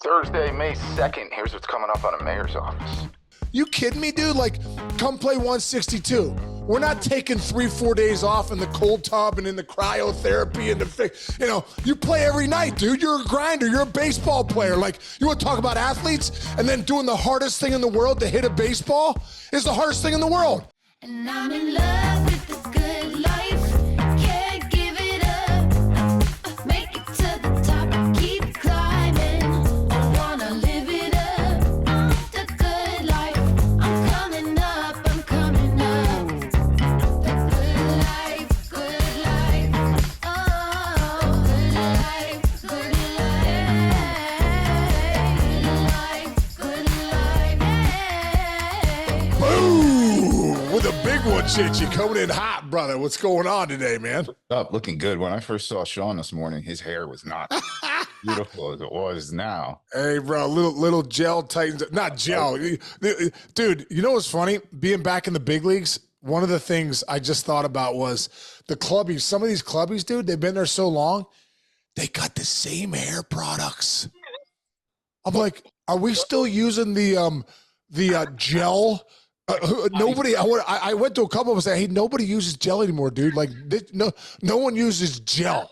Thursday, May 2nd. Here's what's coming up on a mayor's office. You kidding me, dude? Like, come play 162. We're not taking 3-4 days off in the cold tub and in the cryotherapy and you play every night, dude. You're a grinder. You're a baseball player. Like, you want to talk about athletes and then doing the hardest thing in the world to hit a baseball is the hardest thing in the world. And I'm in love with the good life. Can't give it up. Make it to the top. Keep climbing. I wanna live it up. The good life. I'm coming up. I'm coming up. The good life. Good life. Oh, good life. Good life. Good life. Boom! With a big one, shit. You coming in hot, brother. What's going on today, man? Up, looking good. When I first saw Sean this morning, his hair was not beautiful as it was now. Hey, bro, little gel tightens. Not gel. Dude, you know what's funny? Being back in the big leagues, one of the things I just thought about was the clubbies. Some of these clubbies, dude, they've been there so long, they got the same hair products. I'm like, are we still using the gel? Nobody. I went to a couple of them and said, "Hey, nobody uses gel anymore, dude. Like, no one uses gel."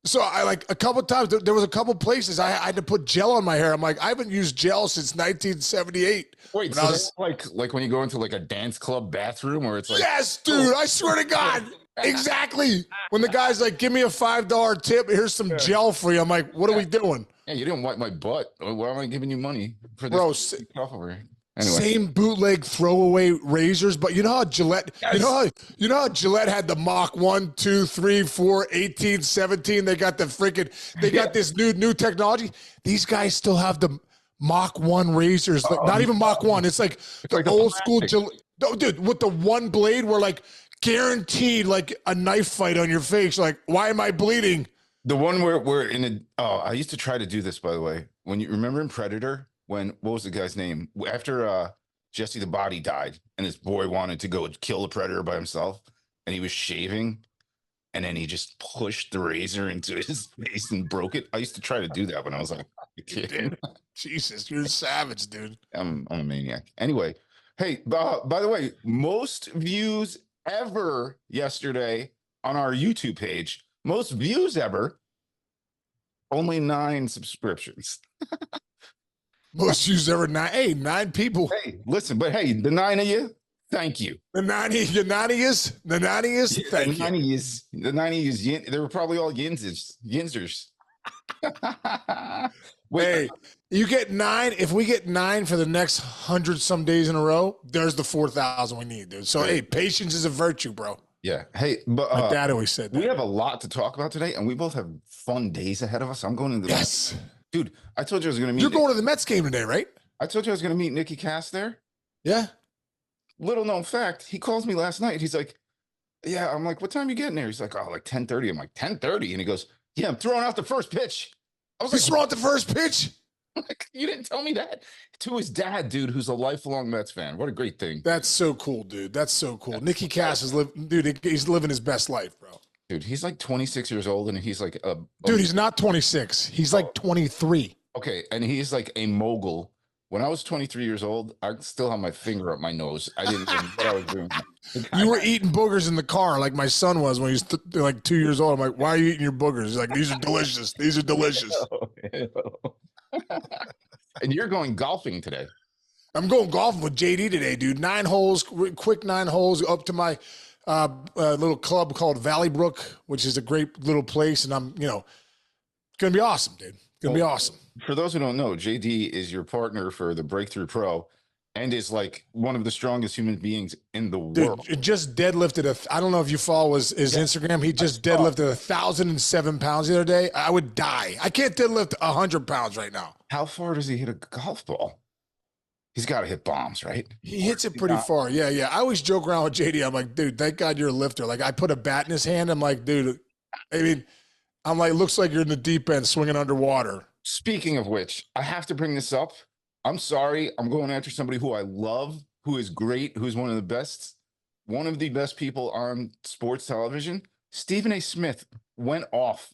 So I like a couple of times. There was a couple places I had to put gel on my hair. I'm like, I haven't used gel since 1978. Wait, so that's like when you go into like a dance club bathroom where it's like, yes, dude. I swear to God, exactly. When the guy's like, "Give me a $5 tip. Here's some gel for you." I'm like, "What are we doing?" Yeah, you didn't wipe my butt. Why am I giving you money for this? Bro, Anyway. Same bootleg throwaway razors, but you know how Gillette, Yes. you know how Gillette had the Mach 1, 2, 3, 4, 18, 17. They got got this new technology. These guys still have the Mach 1 razors, not even Mach 1. It's like the old school Gillette. No, dude, with the one blade where like guaranteed like a knife fight on your face. Like, why am I bleeding? The one where we're in I used to try to do this, by the way. When you remember in Predator, what was the guy's name? After Jesse the Body died and his boy wanted to go kill the Predator by himself and he was shaving and then he just pushed the razor into his face and broke it. I used to try to do that when I was like a kid. Jesus, you're a savage, dude. I'm a maniac. Anyway, hey, by the way, most views ever yesterday on our YouTube page. Most views ever. Only 9 subscriptions. Most views ever. 9 people. Hey, listen, but hey, the 9 of you, thank you. The 90 is thank you. The 90 is they were probably all Yinzers. Hey, you get 9. If we get 9 for the next 100 some days in a row, there's the 4,000 we need, dude. So hey, patience is a virtue, bro. Yeah. Hey, but my dad always said that. We have a lot to talk about today, and we both have fun days ahead of us. I'm going to the yes. Dude, I told you I was going to meet. You're going to the Mets game today, right? I told you I was going to meet Nicky Cass there. Yeah. Little known fact, he calls me last night. He's like, "Yeah." I'm like, "What time you getting there?" He's like, "Oh, like 10:30." I'm like, 10:30, and he goes, "Yeah, I'm throwing out the first pitch." I was like, "Throw out the first pitch?" Like, you didn't tell me that. To his dad, dude, who's a lifelong Mets fan. What a great thing. That's so cool, dude. That's so cool. Nicky Cass is he's living his best life, bro. Dude, he's like 26 years old, and he's like dude, he's not 26. He's like 23. Okay, and he's like a mogul. When I was 23 years old, I still have my finger up my nose. I didn't know what I was doing. You were eating boogers in the car like my son was when he was like 2 years old. I'm like, "Why are you eating your boogers?" He's like, "These are delicious. These are delicious." And you're going golfing today. I'm going golfing with JD today, dude. 9 holes, quick 9 holes up to my little club called Valley Brook, which is a great little place. And I'm, going to be awesome, dude. Going to be awesome. For those who don't know, JD is your partner for the Breakthrough Pro and is like one of the strongest human beings in the world. Dude, just deadlifted I don't know if you follow his Instagram. He just deadlifted 1,007 pounds the other day. I would die. I can't deadlift 100 pounds right now. How far does he hit a golf ball? He's got to hit bombs, right? He hits it pretty far. Yeah. I always joke around with JD. I'm like, "Dude, thank God you're a lifter." Like, I put a bat in his hand. I'm like, "Dude," I mean, I'm like, "Looks like you're in the deep end swinging underwater." Speaking of which, I have to bring this up. I'm sorry. I'm going after somebody who I love, who is great, who's one of the best people on sports television. Stephen A. Smith went off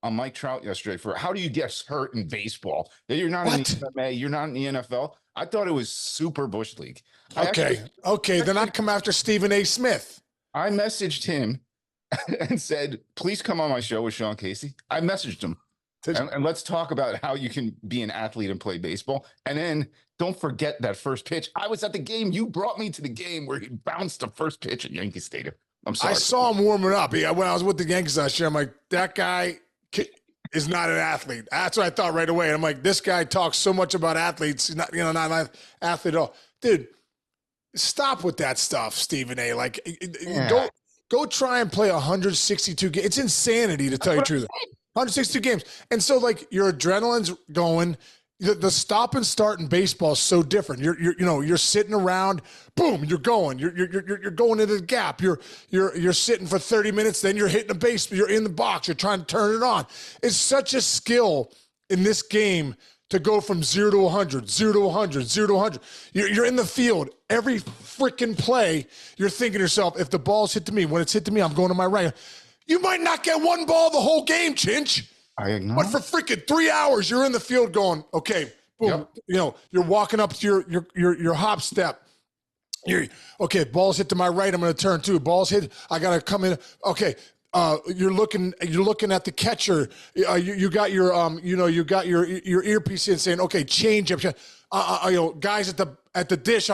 on Mike Trout yesterday for how do you get hurt in baseball? That you're not in What? the MMA, you're not in the NFL. I thought it was Super Bush League. Okay. Then I'd come after Stephen A. Smith. I messaged him and said, please come on my show with Sean Casey. I messaged him. And let's talk about how you can be an athlete and play baseball. And then don't forget that first pitch. I was at the game. You brought me to the game where he bounced the first pitch at Yankee Stadium. I'm sorry. I saw him warming up. When I was with the Yankees last year, I'm like, that guy is not an athlete. That's what I thought right away. And I'm like, this guy talks so much about athletes. He's not, not an athlete at all. Dude, stop with that stuff, Stephen A. Like, go try and play 162 games. It's insanity, to tell you the truth. 162 games. And so, like, your adrenaline's going. The stop and start in baseball is so different. You're sitting around, boom, you're going. You're going into the gap. You're sitting for 30 minutes, then you're hitting a base, you're in the box, you're trying to turn it on. It's such a skill in this game to go from 0 to 100, 0 to 100, 0 to 100. You're in the field. Every freaking play, you're thinking to yourself, if the ball's hit to me, when it's hit to me, I'm going to my right. You might not get one ball the whole game, Chinch. But for freaking 3 hours, you're in the field going, okay, boom. Yep. You're walking up to your hop step. Okay, ball's hit to my right. I'm going to turn too. Ball's hit. I got to come in. Okay. You're looking at the catcher. You got your earpiece in saying, okay, change up. Guys at the dish.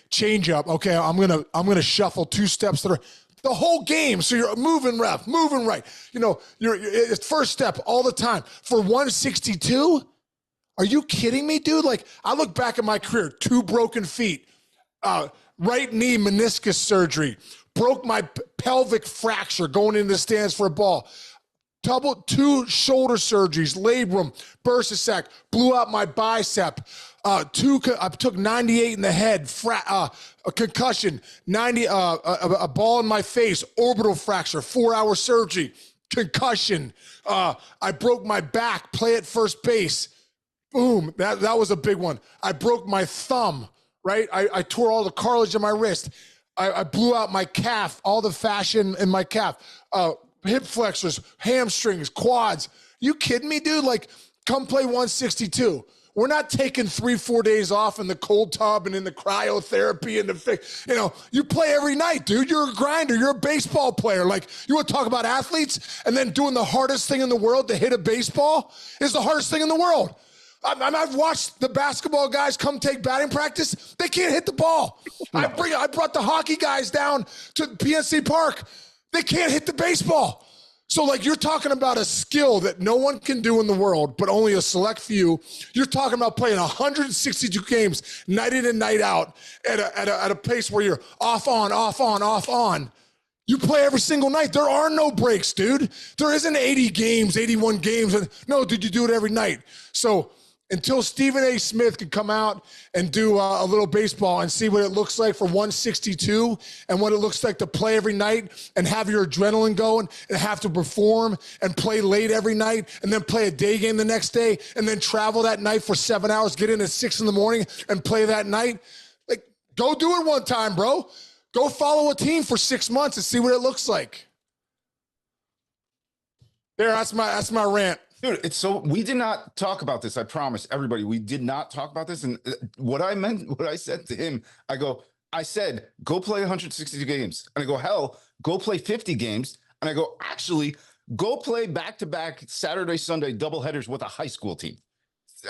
Change up. Okay. I'm going to shuffle 2 steps to the whole game. So you're moving left, moving right. It's first step all the time for 162. Are you kidding me, dude? Like, I look back at my career, 2 broken feet, right knee meniscus surgery, broke my pelvic fracture going into the stands for a ball, 2 shoulder surgeries, labrum, bursitis, blew out my bicep, I took 98 in the head, a concussion, 90, a ball in my face, orbital fracture, 4-hour surgery, concussion. I broke my back, play at first base. Boom, that was a big one. I broke my thumb, right? I tore all the cartilage in my wrist. I blew out my calf, all the fascia in my calf, hip flexors, hamstrings, quads. You kidding me, dude? Like, come play 162. We're not taking 3-4 days off in the cold tub and in the cryotherapy and you play every night, dude. You're a grinder. You're a baseball player. Like, you want to talk about athletes and then doing the hardest thing in the world to hit a baseball is the hardest thing in the world. I've watched the basketball guys come take batting practice. They can't hit the ball. No. I brought the hockey guys down to PNC Park. They can't hit the baseball. So, like, you're talking about a skill that no one can do in the world, but only a select few. You're talking about playing 162 games night in and night out at a pace where you're off on, off on, off on. You play every single night. There are no breaks, dude. There isn't 80 games, 81 games. No, dude, you do it every night. So until Stephen A. Smith can come out and do a little baseball and see what it looks like for 162 and what it looks like to play every night and have your adrenaline going and have to perform and play late every night and then play a day game the next day and then travel that night for 7 hours, get in at 6 a.m. and play that night. Like, go do it one time, bro. Go follow a team for 6 months and see what it looks like. There, that's my rant. Dude, we did not talk about this. I promise everybody, we did not talk about this. And what I said to him, I said, go play 162 games. And I go, hell, go play 50 games. And I go, actually, go play back-to-back Saturday, Sunday doubleheaders with a high school team.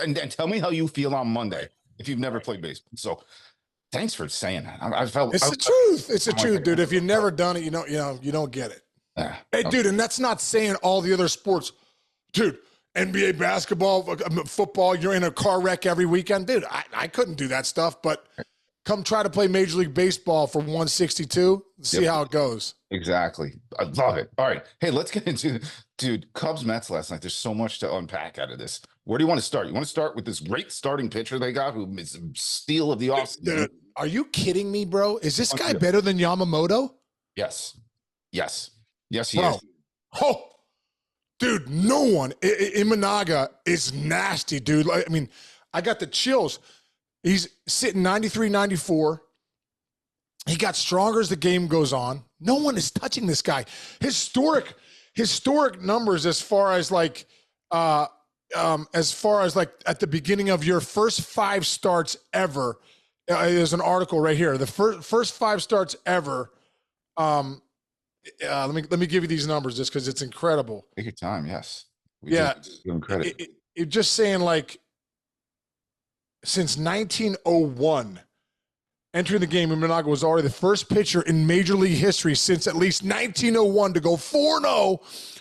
And tell me how you feel on Monday if you've never played baseball. So thanks for saying that. It's the truth. It's the truth, dude. If you've never done it, you don't get it. Hey, dude, and that's not saying all the other sports. Dude, NBA basketball, football, you're in a car wreck every weekend. Dude, I couldn't do that stuff, but come try to play Major League Baseball for 162, see how it goes. Exactly. I love it. All right. Hey, let's get into, dude, Cubs Mets last night. There's so much to unpack out of this. Where do you want to start? You want to start with this great starting pitcher they got who is a steal of the offseason? Are you kidding me, bro? Is this guy better than Yamamoto? Yes, he is. Oh, dude, no one. Imanaga is nasty, dude. I mean, I got the chills. He's sitting 93, 94. He got stronger as the game goes on. No one is touching this guy. Historic historic numbers as far as like at the beginning of your first 5 starts ever. There's an article right here. The first 5 starts ever. Let me give you these numbers just because it's incredible. Take your time. Yes. We Yeah, give him credit. It just saying like since 1901. Entering the game, Imanaga was already the first pitcher in Major League history since at least 1901 to go 4-0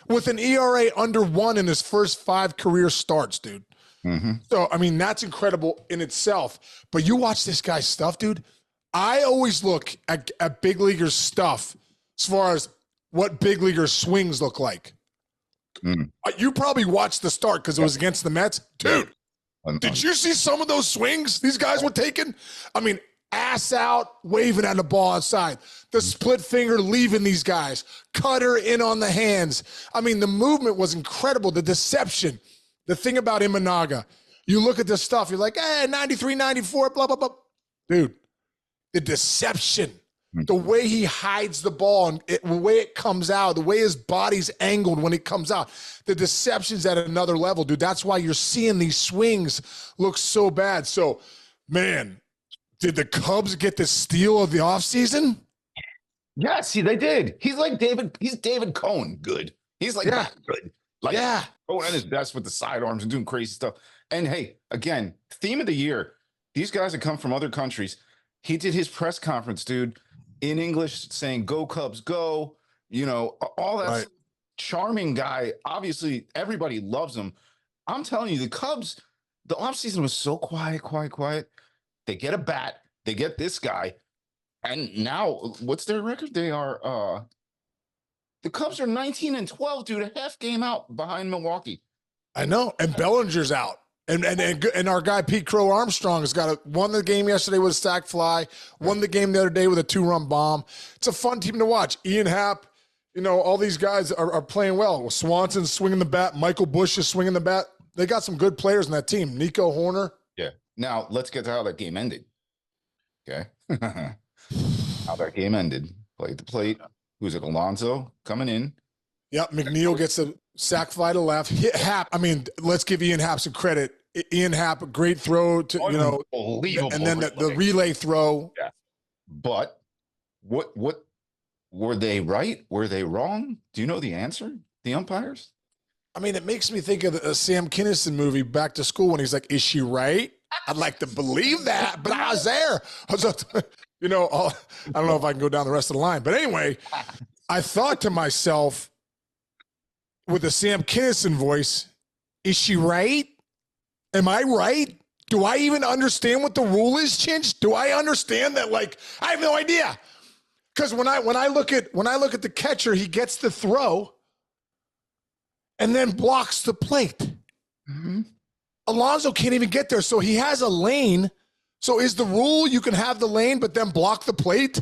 with an ERA under 1 in his first 5 career starts, dude. Mm-hmm. So, I mean, that's incredible in itself. But you watch this guy's stuff, dude. I always look at big leaguers' stuff as far as what big leaguers' swings look like. You probably watched the start because it was against the Mets. Dude, did you see some of those swings these guys were taking? I mean, ass out, waving at the ball outside. The split finger leaving these guys. Cutter in on the hands. I mean, the movement was incredible. The deception. The thing about Imanaga, you look at this stuff, you're like, 93, 94, blah, blah, blah. Dude, the deception. The way he hides the ball and the way it comes out, the way his body's angled when it comes out. The deception's at another level, dude. That's why you're seeing these swings look so bad. So, man, did the Cubs get the steal of the offseason? Yeah, see, they did. He's David Cohn good. He's like that good. Like Cohn at his best with the sidearms and doing crazy stuff. And hey, again, theme of the year. These guys that come from other countries. He did his press conference, dude, in English saying, "Go Cubs, go." You know, all that Right. Charming guy. Obviously, everybody loves him. I'm telling you, the Cubs, the offseason was so quiet. They get a bat, they get this guy, and now what's their record? They are the Cubs are 19-12, dude, a half game out behind Milwaukee. I know. And Bellinger's out. And our guy Pete Crow Armstrong has won the game yesterday with a sac fly, won the game the other day with a 2-run bomb. It's a fun team to watch. Ian Happ, you know, all these guys are playing well. Swanson's swinging the bat. Michael Bush is swinging the bat. They got some good players in that team. Nico Horner. Yeah. Now let's get to how that game ended. Okay. How that game ended. Played the plate. Who's it? Alonso coming in. Yep. McNeil gets a sac fly to left. Hit Happ. I mean, let's give Ian Happ some credit. Ian Happ, a great throw to, you know, Unbelievable. and then the relay throw. Yeah. But what were they right? Were they wrong? Do you know the answer? The umpires? I mean, it makes me think of the Sam Kinison movie, Back to School, when he's like, "Is she right? I'd like to believe that, but I was there." You know, I don't know if I can go down the rest of the line. But anyway, I thought to myself, with the Sam Kinison voice, "Is she right? Am I right? Do I even understand what the rule is, Chinch? Do I understand that? Like, I have no idea." Because when I look at the catcher, he gets the throw and then blocks the plate. Mm-hmm. Alonso can't even get there, so he has a lane. So is the rule you can have the lane but then block the plate?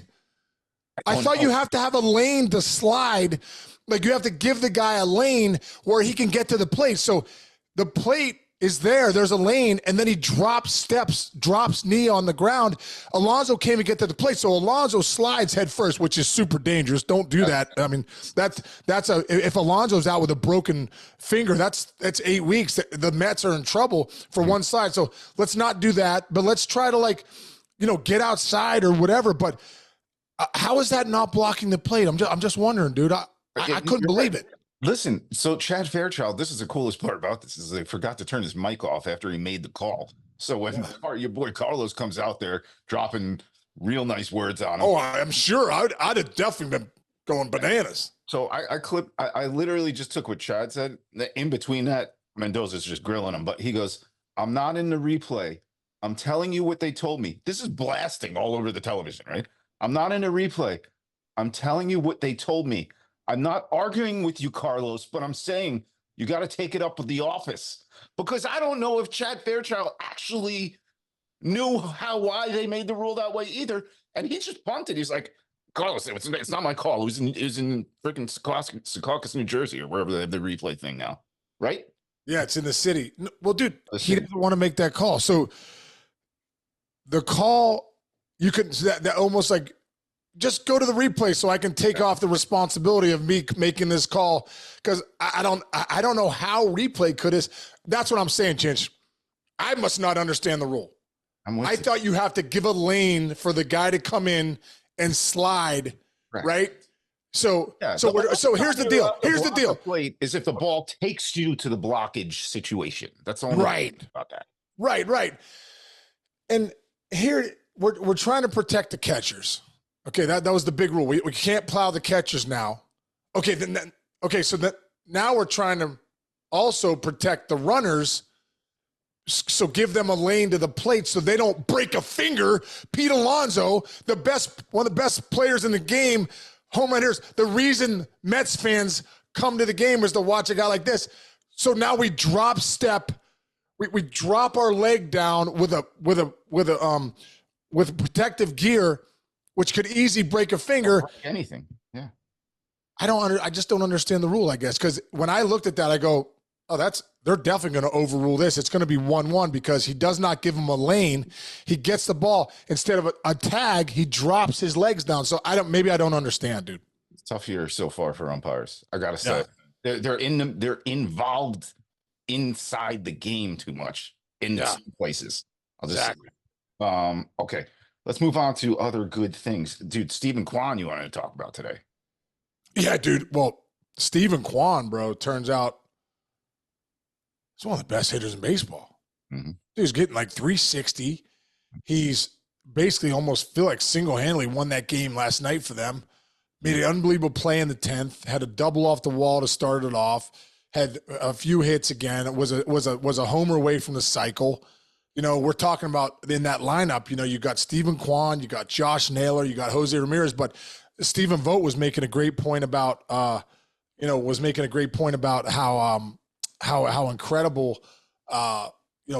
I thought you have to have a lane to slide. Like, you have to give the guy a lane where he can get to the plate. So the plate is there. There's a lane, and then he drops knee on the ground. Alonso can't even get to the plate. So Alonso slides head first, which is super dangerous. Don't do that. I mean, if Alonso's out with a broken finger, that's 8 weeks. The Mets are in trouble for one slide. So let's not do that. But let's try to, like, you know, get outside or whatever. But how is that not blocking the plate? I'm just wondering, dude. I couldn't believe it. Listen, so Chad Fairchild, this is the coolest part about this, is they forgot to turn his mic off after he made the call. So when your boy Carlos comes out there dropping real nice words on him. Oh, I'm sure I'd have definitely been going bananas. So I literally just took what Chad said. In between that, Mendoza's just grilling him, but he goes, "I'm not in the replay. I'm telling you what they told me." This is blasting all over the television, right? "I'm not in the replay. I'm telling you what they told me. I'm not arguing with you, Carlos, but I'm saying you got to take it up with the office." Because I don't know if Chad Fairchild actually knew why they made the rule that way either. And he just punted. He's like, "Carlos, it's not my call. It was in freaking Secaucus, New Jersey, or wherever they have the replay thing now." Right? Yeah, it's in the city. Well, dude, he didn't want to make that call. So the call, you could, that almost like, just go to the replay so I can take off the responsibility of me making this call, because I don't know how replay could is. That's what I'm saying, Chinch. I must not understand the rule. I thought you have to give a lane for the guy to come in and slide, right? So here's the deal. Here's the deal. Plate is if the ball takes you to the blockage situation. That's the only thing about that. Right. And here we're trying to protect the catchers. Okay, that was the big rule. We can't plow the catchers now. Okay, so now we're trying to also protect the runners. So give them a lane to the plate so they don't break a finger. Pete Alonso, one of the best players in the game, home run hitters. The reason Mets fans come to the game is to watch a guy like this. So now we drop step, we drop our leg down with protective gear, which could easily break a finger. Anything, yeah. I just don't understand the rule, I guess, because when I looked at that, I go, oh, they're definitely going to overrule this. It's going to be 1-1 because he does not give him a lane. He gets the ball. Instead of a tag, he drops his legs down. So maybe I don't understand, dude. It's a tough year so far for umpires. I got to say, they're involved inside the game too much in some places. I'll just say. Okay, let's move on to other good things. Dude, Stephen Kwan, you wanted to talk about today. Yeah, dude. Well, Stephen Kwan, bro, turns out he's one of the best hitters in baseball. Mm-hmm. He's getting like 360. He's basically almost feel like single-handedly won that game last night for them. Made an unbelievable play in the 10th. Had a double off the wall to start it off. Had a few hits again. It was a homer away from the cycle. You know, we're talking about in that lineup, you know, you got Stephen Kwan, you got Josh Naylor, you got Jose Ramirez, but Stephen Vogt was making a great point about, how incredible,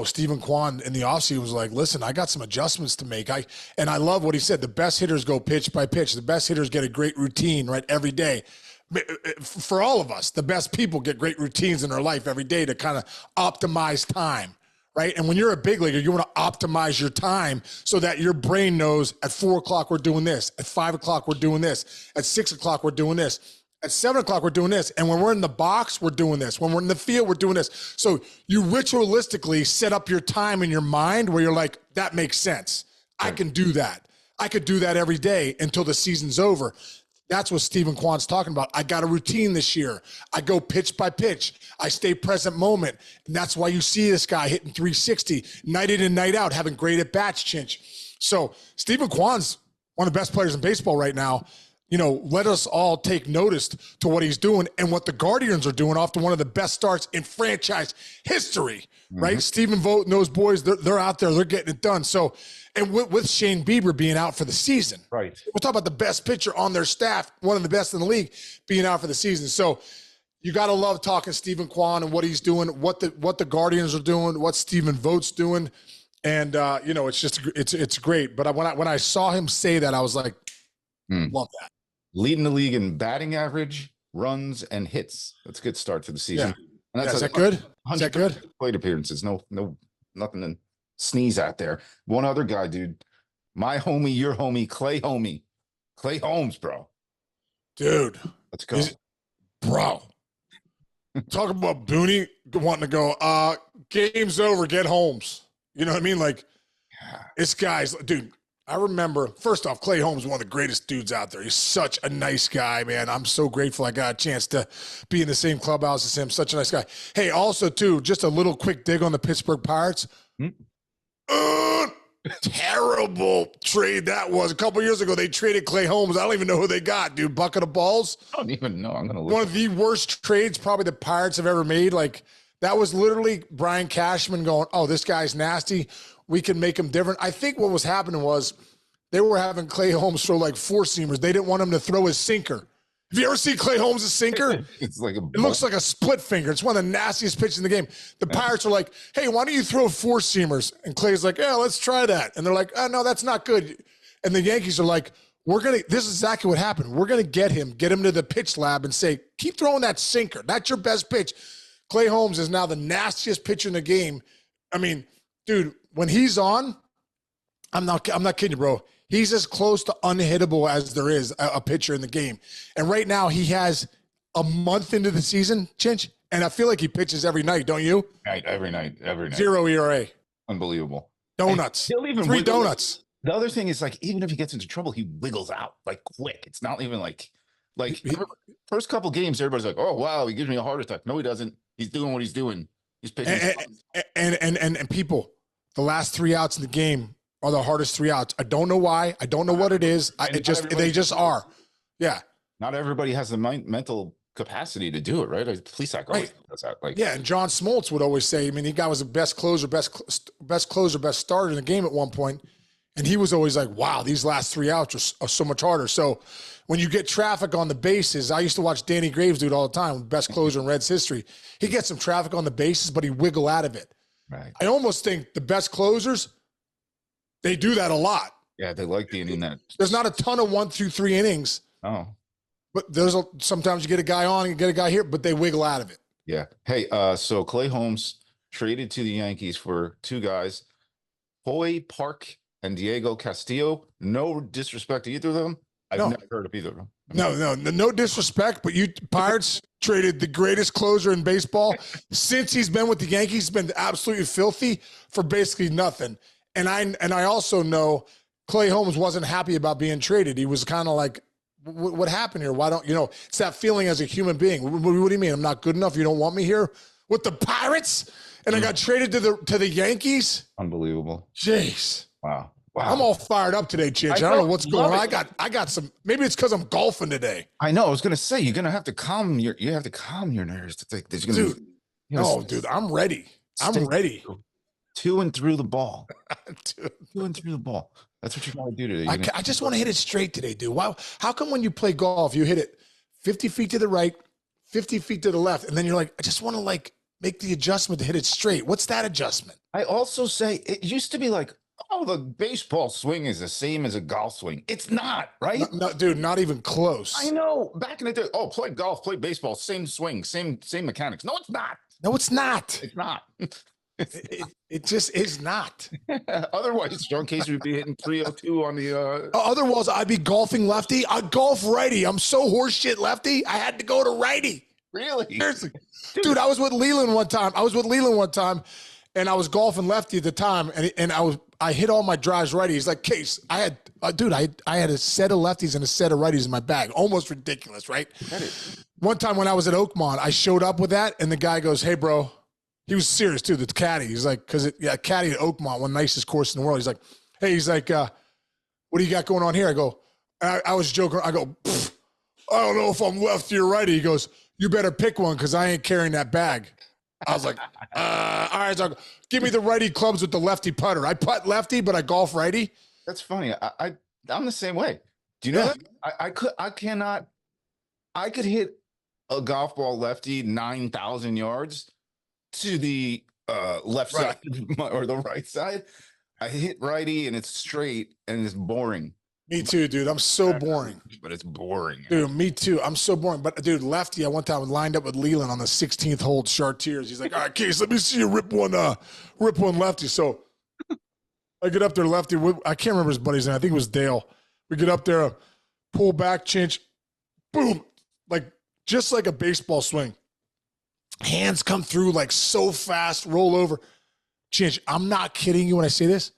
Stephen Kwan in the offseason was like, listen, I got some adjustments to make. I love what he said. The best hitters go pitch by pitch. The best hitters get a great routine, right, every day. For all of us, the best people get great routines in their life every day to kind of optimize time. Right. And when you're a big leaguer, you want to optimize your time so that your brain knows at 4 o'clock, we're doing this. At 5 o'clock, we're doing this. At 6 o'clock, we're doing this. At 7 o'clock, we're doing this. And when we're in the box, we're doing this. When we're in the field, we're doing this. So you ritualistically set up your time in your mind where you're like, that makes sense. I can do that. I could do that every day until the season's over. That's what Stephen Kwan's talking about. I got a routine this year. I go pitch by pitch. I stay present moment. And that's why you see this guy hitting 360 night in and night out, having great at-bats, Chinch. So Stephen Kwan's one of the best players in baseball right now. You know, let us all take notice to what he's doing and what the Guardians are doing off to one of the best starts in franchise history, right? Stephen Vogt and those boys, they're out there. They're getting it done. So, and with Shane Bieber being out for the season. Right. We're talking about the best pitcher on their staff, one of the best in the league, being out for the season. So you got to love talking Stephen Kwan and what he's doing, what the Guardians are doing, what Stephen Vogt's doing. And, it's just, it's great. But when I saw him say that, I was like, love that. Leading the league in batting average, runs, and hits. That's a good start to the season. Yeah. And that's is that good? Is that good? Plate appearances. No, nothing to sneeze at there. One other guy, dude. My homie, your homie, Clay Holmes, bro. Dude. Let's go. Bro. Talk about Booney wanting to go, game's over, get Holmes. You know what I mean? Like, this guy's, dude, I remember, first off, Clay Holmes is one of the greatest dudes out there. He's such a nice guy, man. I'm so grateful I got a chance to be in the same clubhouse as him. Such a nice guy. Hey, also, too, just a little quick dig on the Pittsburgh Pirates. Terrible trade that was. A couple years ago, they traded Clay Holmes. I don't even know who they got, dude. Bucket of balls. I don't even know. I'm going to look. One of the worst trades probably the Pirates have ever made. Like, that was literally Brian Cashman going, oh, this guy's nasty. We can make him different. I think what was happening was they were having Clay Holmes throw like four-seamers. They didn't want him to throw his sinker. Have you ever seen Clay Holmes' sinker? It's like it looks like a split finger. It's one of the nastiest pitches in the game. The Pirates are like, hey, why don't you throw four-seamers? And Clay's like, yeah, let's try that. And they're like, oh, no, that's not good. And the Yankees are like, this is exactly what happened. We're going to get him to the pitch lab and say, keep throwing that sinker. That's your best pitch. Clay Holmes is now the nastiest pitcher in the game. I mean, dude, when he's on, I'm not kidding you, bro. He's as close to unhittable as there is a pitcher in the game. And right now he has a month into the season, Chinch, and I feel like he pitches every night, don't you? Every night. 0 ERA. Unbelievable. Donuts. He'll even 3 wiggle. donuts. The other thing is like, even if he gets into trouble, he wiggles out like quick. It's not even like first couple games, everybody's like, oh wow, he gives me a heart attack. No, he doesn't. He's doing what he's doing. He's pitching. And people, the last 3 outs in the game are the hardest 3 outs. I don't know why. I don't know what it is. They just are. Yeah. Not everybody has the mental capacity to do it, right? Like, Plesac always does that. Like, yeah, and John Smoltz would always say, I mean, he guy was the best closer, best starter in the game at one point, and he was always like, wow, these last 3 outs are so much harder. So when you get traffic on the bases, I used to watch Danny Graves do it all the time, best closer in Reds history. He gets some traffic on the bases, but he wiggle out of it. right. I almost think the best closers, they do that a lot. Yeah, they like being in that. There's not a ton of 1 through 3 innings, Oh, but sometimes you get a guy on, you get a guy here, but they wiggle out of it. yeah. Hey, so Clay Holmes traded to the Yankees for 2 guys, Hoy Park and Diego Castillo. No disrespect to either of them. I've No. never heard of either of them. No disrespect, but you Pirates traded the greatest closer in baseball since he's been with the Yankees. He's been absolutely filthy for basically nothing. And I also know Clay Holmes wasn't happy about being traded. He was kind of like, what happened here? Why don't it's that feeling as a human being. What do you mean? I'm not good enough? You don't want me here with the Pirates? And I got traded to the Yankees? Unbelievable. Jeez. Wow. I'm all fired up today, Chinch. I don't know what's going on. I got some. Maybe it's because I'm golfing today. I know. I was gonna say, you're gonna have to calm your nerves. To think there's gonna Dude, dude, I'm ready. I'm ready. To and through the ball. Dude. To and through the ball. That's what you gotta do today. I just want to hit it straight today, dude. Wow. How come when you play golf, you hit it 50 feet to the right, 50 feet to the left, and then you're like, I just want to make the adjustment to hit it straight. What's that adjustment? I also say it used to be like, oh, the baseball swing is the same as a golf swing. It's not, right? No, dude, not even close. I know. Back in the day, play golf, play baseball, same swing, same mechanics. No, it's not. No, it's not. It's not. It just is not. Otherwise, John Casey would be hitting 302 on the. Otherwise, I'd be golfing lefty. I golf righty. I'm so horseshit lefty. I had to go to righty. Really? Seriously. Dude, I was with Leland one time. And I was golfing lefty at the time, and I hit all my drives righty. He's like, Case, I had a set of lefties and a set of righties in my bag. Almost ridiculous, right? One time when I was at Oakmont, I showed up with that, and the guy goes, hey, bro. He was serious, too, the caddy. He's like, caddy at Oakmont, one nicest course in the world. He's like, hey, what do you got going on here? I go, I was joking. I go, I don't know if I'm lefty or righty. He goes, you better pick one because I ain't carrying that bag. I was like, all right, so give me the righty clubs with the lefty putter. I putt lefty, but I golf righty. That's funny. I'm the same way. Do you know that? I could hit a golf ball lefty 9,000 yards to the left side or the right side. I hit righty and it's straight and it's boring. Me too, dude. I'm so boring. But it's boring. Dude, me too. I'm so boring. But, dude, lefty, I one time lined up with Leland on the 16th hole at Chartiers. He's like, all right, Case, let me see you rip one lefty. So I get up there lefty. I can't remember his buddy's name. I think it was Dale. We get up there, pull back, Chinch, boom, just like a baseball swing. Hands come through so fast, roll over. Chinch, I'm not kidding you when I say this.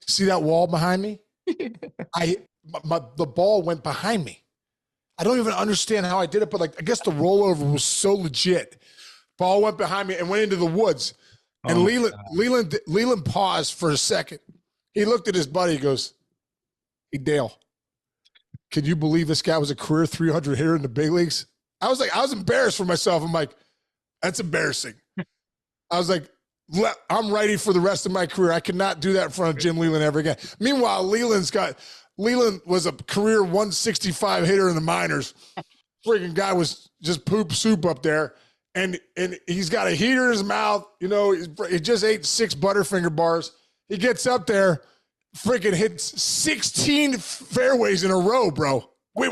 See that wall behind me? The ball went behind me. I don't even understand how I did it, but I guess the rollover was so legit. Ball went behind me and went into the woods. And Leland paused for a second. He looked at his buddy. He goes, hey, Dale, can you believe this guy was a career 300 hitter in the big leagues? I was embarrassed for myself. I'm like, that's embarrassing. I was like, I'm righty for the rest of my career. I cannot do that in front of Jim Leland ever again. Meanwhile, Leland was a career 165 hitter in the minors. Freaking guy was just poop soup up there. And he's got a heater in his mouth. He just ate 6 Butterfinger bars. He gets up there, freaking hits 16 fairways in a row, bro. Wait,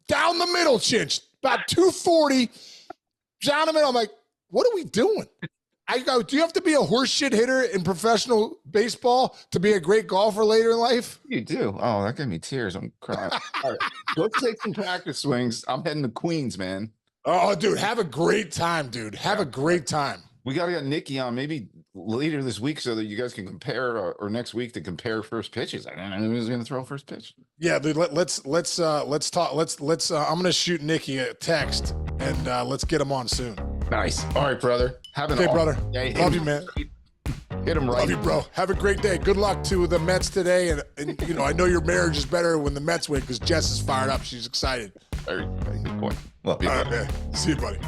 down the middle, Chinch. About 240. Down the middle. I'm like, what are we doing? I go, do you have to be a horse shit hitter in professional baseball to be a great golfer later in life? You do. Oh, that gave me tears. I'm crying. All right, let's take some practice swings. I'm heading to Queens, man. Oh, dude, have a great time, dude. Have a great time. We got to get Nikki on maybe later this week so that you guys can compare, or next week to compare first pitches. I don't know who's going to throw first pitch. Yeah, dude. Let's talk. Let's. I'm gonna shoot Nikki a text and let's get him on soon. Nice. All right, brother. Have an Okay, awesome brother. day. Love you, man. Hit him right. Love you, bro. Have a great day. Good luck to the Mets today, and you know I know your marriage is better when the Mets win because Jess is fired up. She's excited. Very good point. Love you. All right, man. See you, buddy.